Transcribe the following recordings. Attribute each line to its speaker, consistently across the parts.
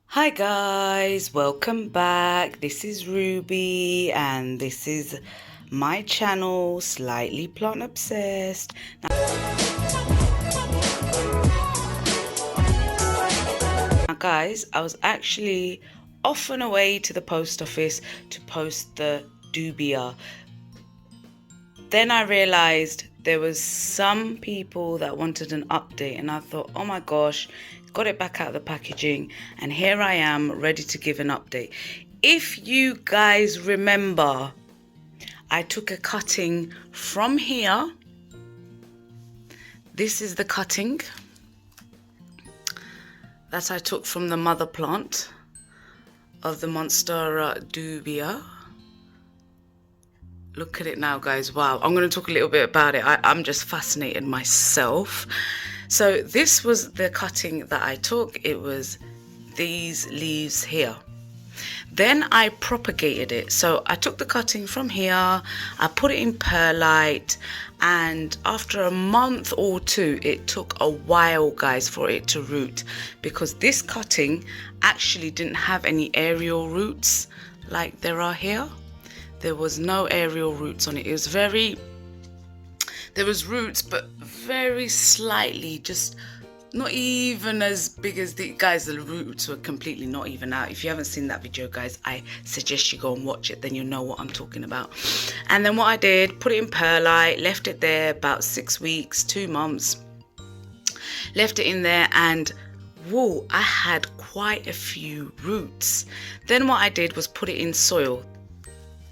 Speaker 1: Hi guys, welcome back. This is Ruby and this is my channel, Slightly Plant Obsessed. Now guys, I was actually off and away to the post office to post the dubia. Then I realized there was some people that wanted an update and I thought, oh my gosh, got it back out of the packaging and here I am ready to give an update. If you guys remember, I took a cutting from here. This is the cutting that I took from the mother plant of the Monstera Dubia. Look at it now, guys. Wow. I'm going to talk a little bit about it. I'm just fascinated myself. So this was the cutting that I took. It was these leaves here. Then I propagated it. So I took the cutting from here, I put it in perlite, and after a month or two, it took a while, guys, for it to root, because this cutting actually didn't have any aerial roots like there are here. There was no aerial roots on it. It was there was roots, but very slightly, just not even as big as the guys. The roots were completely not even out. If you haven't seen that video, guys, I suggest you go and watch it, then you'll know what I'm talking about. And then what I did, put it in perlite, left it there about 6 weeks, 2 months, left it in there, and whoa, I had quite a few roots. Then what I did was put it in soil.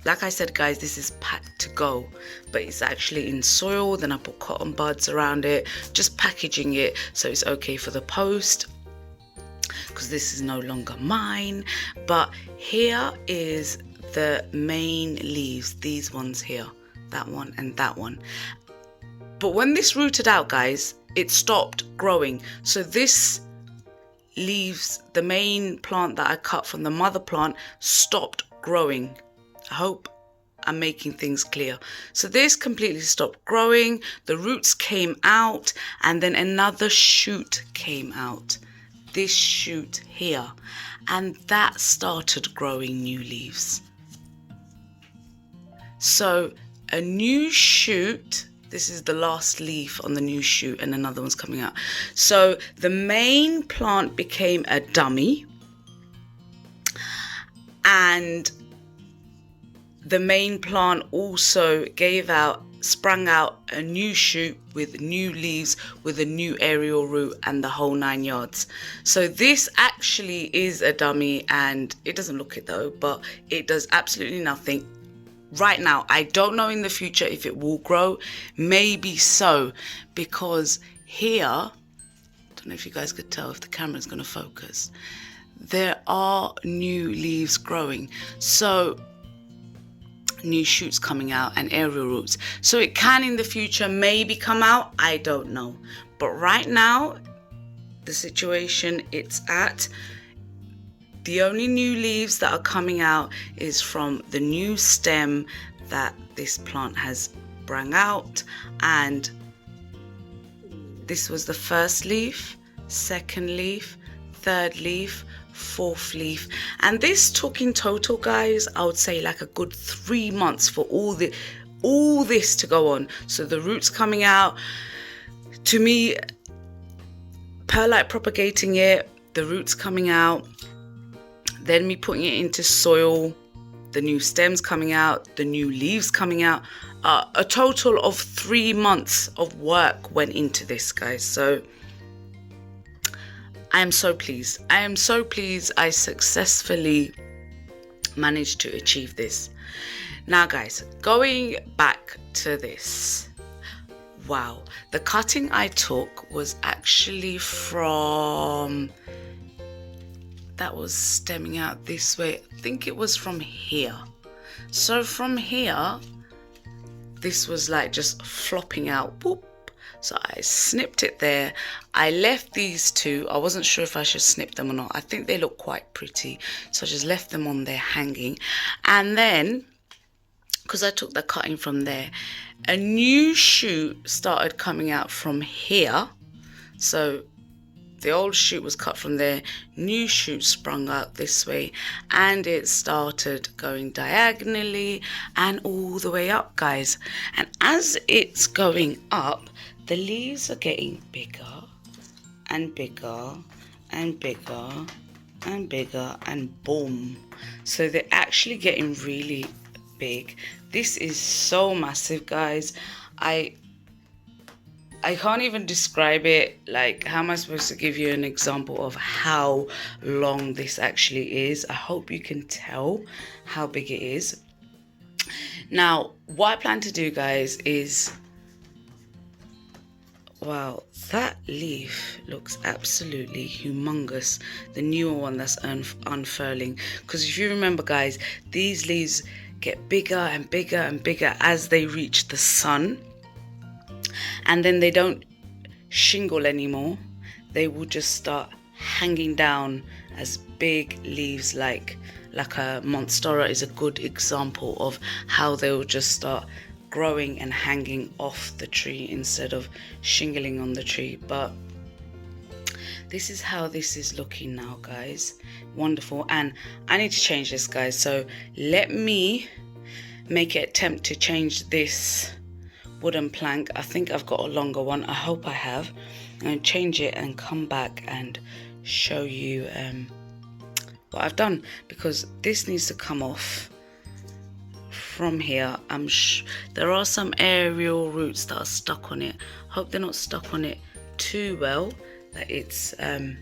Speaker 1: Like I said, guys, this is packed to go, but it's actually in soil. Then I put cotton buds around it, just packaging it so it's okay for the post, because this is no longer mine. But here is the main leaves, these ones here, that one and that one. But when this rooted out, guys, it stopped growing. So this leaves, the main plant that I cut from the mother plant, stopped growing. I hope I'm making things clear. So this completely stopped growing, the roots came out, and then another shoot came out, this shoot here, and that started growing new leaves. So a new shoot, this is the last leaf on the new shoot, and another one's coming out. So the main plant became a dummy, and the main plant also sprang out a new shoot with new leaves, with a new aerial root, and the whole 9 yards. So this actually is a dummy, and it doesn't look it though, but it does absolutely nothing right now. I don't know in the future if it will grow, maybe so, because here, I don't know if you guys could tell if the camera's going to focus, there are new leaves growing. So new shoots coming out and aerial roots, so it can in the future maybe come out, I don't know. But right now, the situation it's at, the only new leaves that are coming out is from the new stem that this plant has sprung out, and this was the first leaf, second leaf, third leaf, fourth leaf, and this took in total, guys, I would say like a good 3 months for all this to go on. So the roots coming out, to me, perlite propagating it, the roots coming out, then me putting it into soil, the new stems coming out, the new leaves coming out. A total of 3 months of work went into this, guys. So I am so pleased. I am so pleased I successfully managed to achieve this. Now, guys, going back to this. Wow. The cutting I took was actually from, that was stemming out this way. I think it was from here. So from here, this was like just flopping out. Whoop. So I snipped it there. I left these two. I wasn't sure if I should snip them or not. I think they look quite pretty. So I just left them on there hanging. And then, because I took the cutting from there, a new shoot started coming out from here. So the old shoot was cut from there, new shoot sprung out this way, and it started going diagonally and all the way up, guys. And as it's going up, the leaves are getting bigger and bigger and bigger and bigger, and boom. So they're actually getting really big. This is so massive, guys. I can't even describe it. Like, how am I supposed to give you an example of how long this actually is? I hope you can tell how big it is. Now, what I plan to do, guys, is, wow, that leaf looks absolutely humongous. The newer one that's unfurling. Because if you remember, guys, these leaves get bigger and bigger and bigger as they reach the sun. And then they don't shingle anymore. They will just start hanging down as big leaves, like a Monstera is a good example of how they will just start growing and hanging off the tree instead of shingling on the tree. But this is how this is looking now, guys. Wonderful. And I need to change this, guys. So let me make an attempt to change this wooden plank. I think I've got a longer one. I hope I have. I'm going to change it and come back and show you what I've done, because this needs to come off from here. There are some aerial roots that are stuck on it. Hope they're not stuck on it too well, that it's that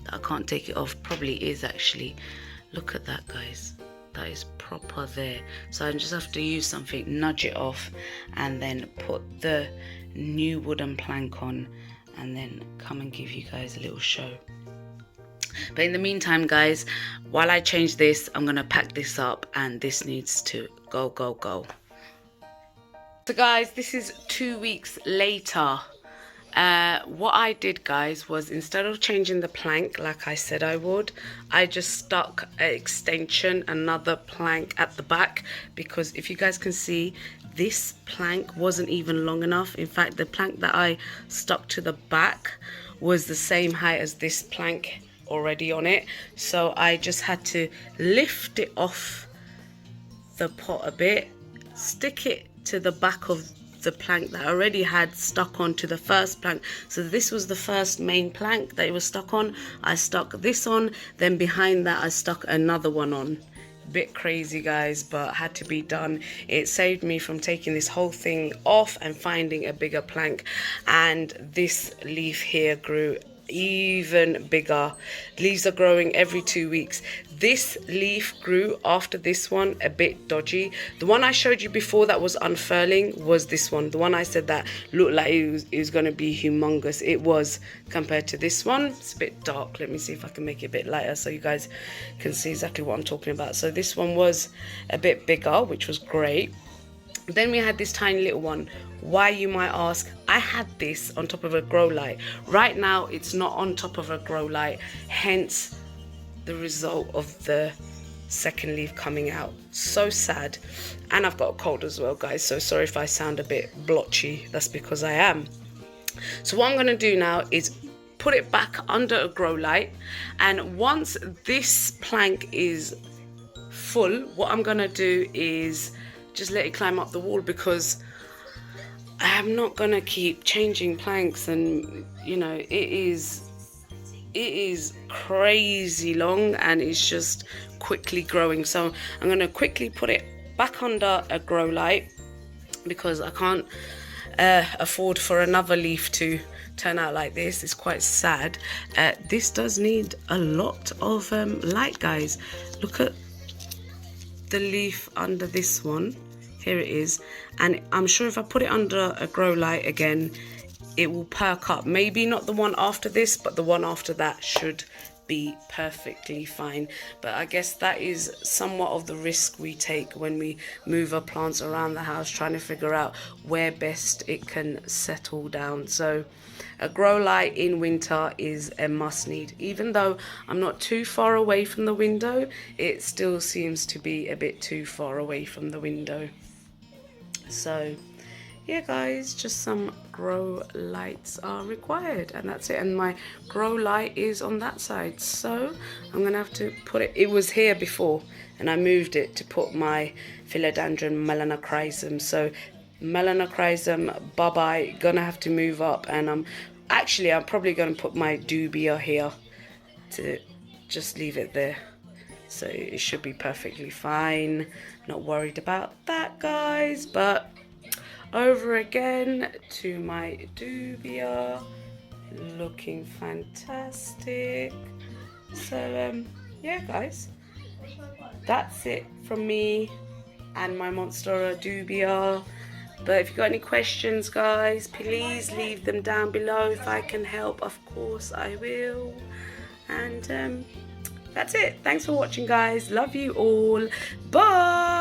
Speaker 1: I can't take it off. Probably is actually. Look at that, guys. That is proper there. So I just have to use something, nudge it off, and then put the new wooden plank on, and then come and give you guys a little show. But in the meantime, guys, while I change this, I'm gonna pack this up, and this needs to go. So guys, this is 2 weeks later. What I did, guys, was instead of changing the plank like I said I would, I just stuck an extension, another plank at the back, because if you guys can see, this plank wasn't even long enough. In fact, the plank that I stuck to the back was the same height as this plank already on it. So I just had to lift it off the pot a bit, stick it to the back of the plank that I already had stuck onto the first plank. So this was the first main plank that it was stuck on. I stuck this on, then behind that I stuck another one on. Bit crazy, guys, but had to be done. It saved me from taking this whole thing off and finding a bigger plank. And this leaf here grew even bigger. Leaves are growing every 2 weeks. This leaf grew after this one a bit dodgy. The one I showed you before that was unfurling was this one. The one I said that looked like it was going to be humongous. It was, compared to this one. It's a bit dark. Let me see if I can make it a bit lighter so you guys can see exactly what I'm talking about. So this one was a bit bigger, which was great. Then we had this tiny little one. Why, you might ask? I had this on top of a grow light. Right now it's not on top of a grow light, hence the result of the second leaf coming out. So sad. And I've got a cold as well, guys, so sorry if I sound a bit blotchy. That's because I am. So what I'm going to do now is put it back under a grow light, and once this plank is full, what I'm going to do is just let it climb up the wall, because I am not going to keep changing planks, and you know, it is crazy long and it's just quickly growing. So I'm going to quickly put it back under a grow light, because I can't afford for another leaf to turn out like this. It's quite sad. This does need a lot of light, guys. Look at the leaf under this one. Here it is, and I'm sure if I put it under a grow light again, it will perk up. Maybe not the one after this, but the one after that should be perfectly fine. But I guess that is somewhat of the risk we take when we move our plants around the house, trying to figure out where best it can settle down. So a grow light in winter is a must need. Even though I'm not too far away from the window, it still seems to be a bit too far away from the window. So yeah guys, just some grow lights are required, and that's it. And my grow light is on that side, so I'm gonna have to put it was here before and I moved it to put my philodendron melanochrysum. So melanochrysum, bye bye, gonna have to move up, and I'm probably gonna put my dubia here to just leave it there. So it should be perfectly fine. Not worried about that, guys. But over again to my dubia, looking fantastic. So yeah guys, that's it from me and my Monstera Dubia. But if you've got any questions, guys, please leave them down below. If I can help, of course I will. And that's it. Thanks for watching, guys. Love you all. Bye.